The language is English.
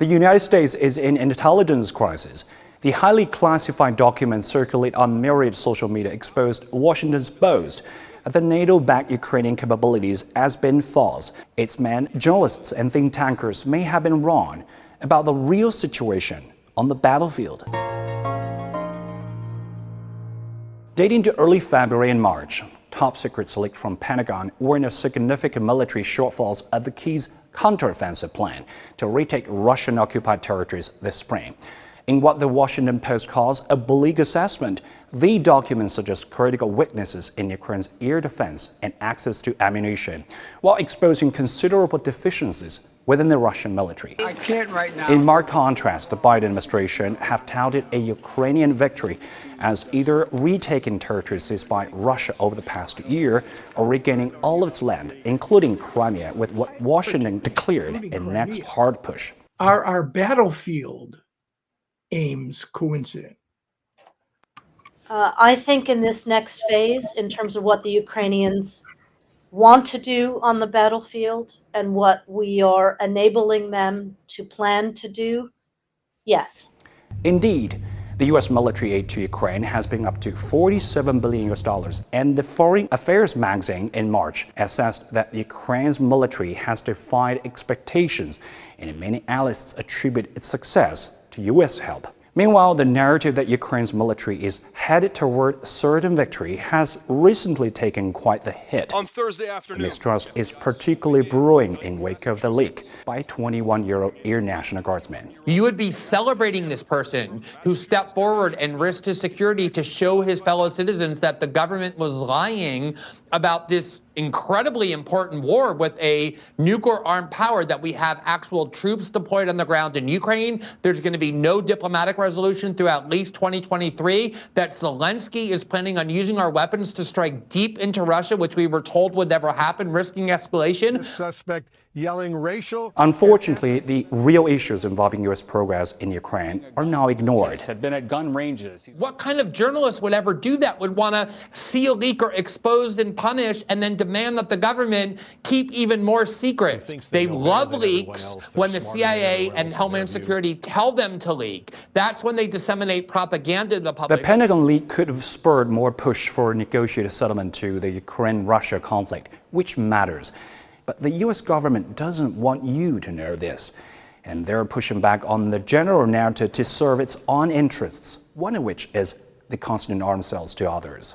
The United States is in an intelligence crisis. The highly classified documents circulate on myriad social media exposed Washington's boast that the NATO-backed Ukrainian capabilities has been false. Its men, journalists, and think tankers may have been wrong about the real situation on the battlefield. Dating to early February and March, top secrets leaked from Pentagon warn of significant military shortfalls of the Kyiv counteroffensive plan to retake Russian-occupied territories this spring. In what the Washington Post calls a bleak assessment, the documents suggest critical weaknesses in Ukraine's air defense and access to ammunition, while exposing considerable deficiencies within the Russian military. I can't right now. In marked contrast, the Biden administration have touted a Ukrainian victory as either retaking territories seized by Russia over the past year or regaining all of its land, including Crimea, with what Washington declared a next hard push. Are our battlefield aims coincident? I think in this next phase, in terms of what the Ukrainians want to do on the battlefield and what we are enabling them to plan to do, yes. Indeed, the U.S. military aid to Ukraine has been up to $47 billion, and the Foreign Affairs magazine in March assessed that Ukraine's military has defied expectations, and many analysts attribute its success to U.S. help. Meanwhile, the narrative that Ukraine's military is headed toward certain victory has recently taken quite the hit. On Thursday afternoon, mistrust is particularly brewing in wake of the leak by 21-year-old Air National Guardsman. You would be celebrating this person who stepped forward and risked his security to show his fellow citizens that the government was lying about this incredibly important war with a nuclear-armed power, that we have actual troops deployed on the ground in Ukraine. There's going to be no diplomatic resolution through at least 2023, that Zelensky is planning on using our weapons to strike deep into Russia, which we were told would never happen, risking escalation. the suspect yelling racial. Unfortunately, the real issues involving U.S. progress in Ukraine are now ignored. Had been at gun ranges. What kind of journalist would ever do that, would want to see a leak or exposed and punished and then demand that the government keep even more secret? They love leaks when the CIA and Homeland Security tell them to leak. That's when they disseminate propaganda to the public. The Pentagon leak could have spurred more push for a negotiated settlement to the Ukraine-Russia conflict, which matters. But the U.S. government doesn't want you to know this, and they're pushing back on the general narrative to serve its own interests, one of which is the constant arms sales to others.